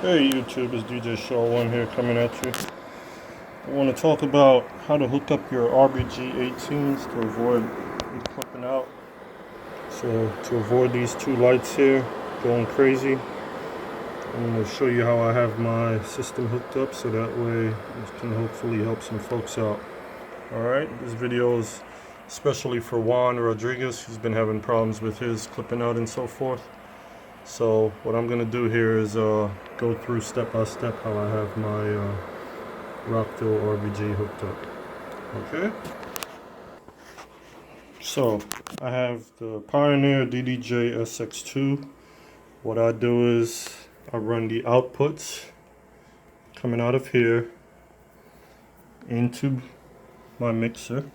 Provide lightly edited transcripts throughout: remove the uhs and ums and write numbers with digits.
Hey YouTube, it's DJ Shaw One here coming at you. I want to talk about how to hook up your RBG-18s to avoid it clipping out. So to avoid these two lights here going crazy, I'm going to show you how I have my system hooked up so that way it can hopefully help some folks out. Alright, this video is especially for Juan Rodriguez. He's been having problems with his clipping out and so forth. So what I'm going to do here is go through step by step how I have my Rockville RBG hooked up. Okay. So I have the Pioneer DDJ SX2. What I do is I run the outputs coming out of here into my mixer,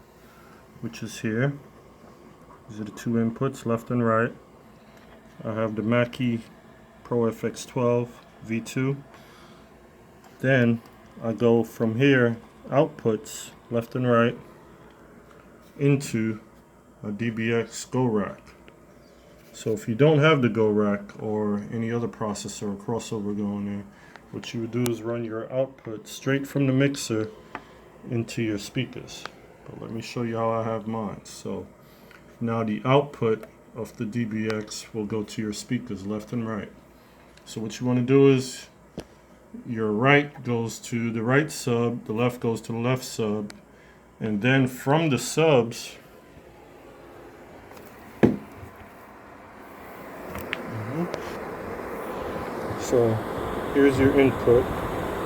which is here. These are the two inputs, left and right. I have the Mackie Pro FX12 V2. Then I go from here, outputs, left and right, into a DBX Go Rack. So if you don't have the Go Rack or any other processor or crossover going there, what you would do is run your output straight from the mixer into your speakers. But let me show you how I have mine. So now the output of the DBX will go to your speakers, left and right. So what you want to do is your right goes to the right sub, the left goes to the left sub, and then from the subs, so here's your input,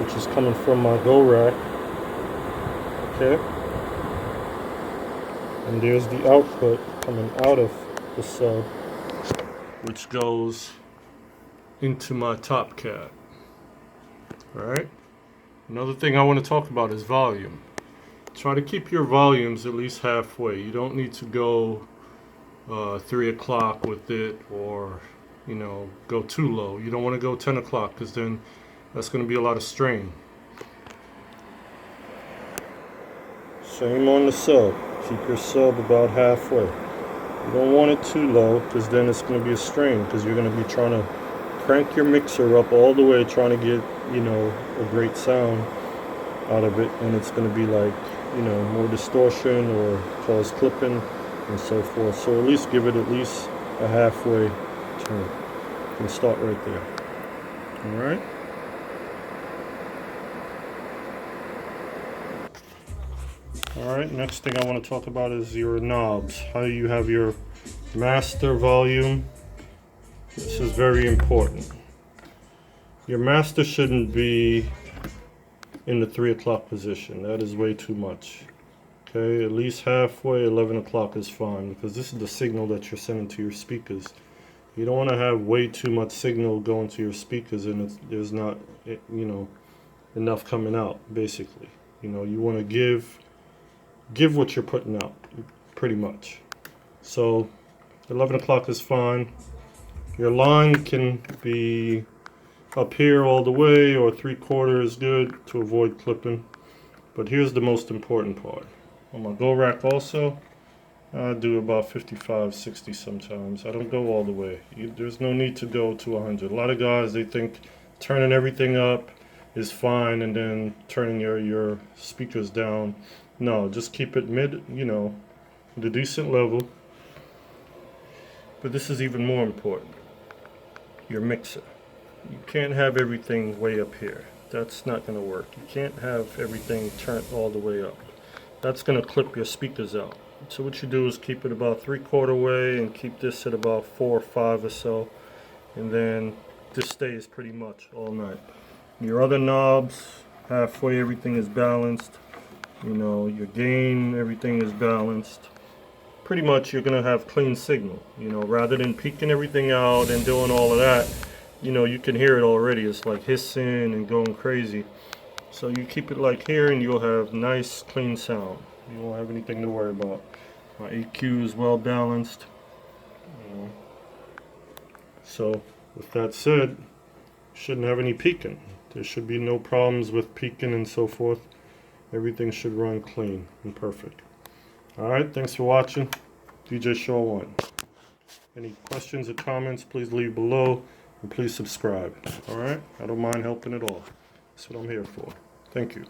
which is coming from my Go Rack, okay, and there's the output coming out of the sub, which goes into my top cab. Alright, another thing I want to talk about is volume. Try to keep your volumes at least halfway. You don't need to go 3 o'clock with it, or go too low. You don't want to go 10 o'clock because then that's going to be a lot of strain. Same on the sub. Keep your sub about halfway. You don't want it too low because then it's going to be a strain, because you're going to be trying to crank your mixer up all the way trying to get a great sound out of it, and it's going to be like more distortion or cause clipping and so forth. So at least give it at least a halfway turn. You can start right there. Alright. Alright, next thing I want to talk about is your knobs. How you have your master volume. This is very important. Your master shouldn't be in the 3 o'clock position. That is way too much. Okay, at least halfway, 11 o'clock is fine, because this is the signal that you're sending to your speakers. You don't want to have way too much signal going to your speakers and there's not enough coming out, basically. You want to give what you're putting out, pretty much. So 11 o'clock is fine. Your line can be up here all the way, or 3/4 is good to avoid clipping. But here's the most important part. On my Go Rack also, I do about 55, 60 sometimes. I don't go all the way. There's no need to go to 100. A lot of guys, they think turning everything up is fine and then turning your speakers down. No, just keep it mid, at a decent level. But this is even more important. Your mixer. You can't have everything way up here. That's not going to work. You can't have everything turned all the way up. That's going to clip your speakers out. So what you do is keep it about 3/4 way and keep this at about 4 or 5 or so. And then this stays pretty much all night. Your other knobs, halfway everything is balanced. Your gain, everything is balanced. Pretty much you're going to have clean signal. Rather than peaking everything out and doing all of that, you can hear it already. It's like hissing and going crazy. So you keep it like here and you'll have nice clean sound. You won't have anything to worry about. My EQ is well balanced. So with that said, shouldn't have any peaking. There should be no problems with peaking and so forth. Everything should run clean and perfect. Alright, thanks for watching. DJ Shaw One. Any questions or comments, please leave below. And please subscribe. All right? I don't mind helping at all. That's what I'm here for. Thank you.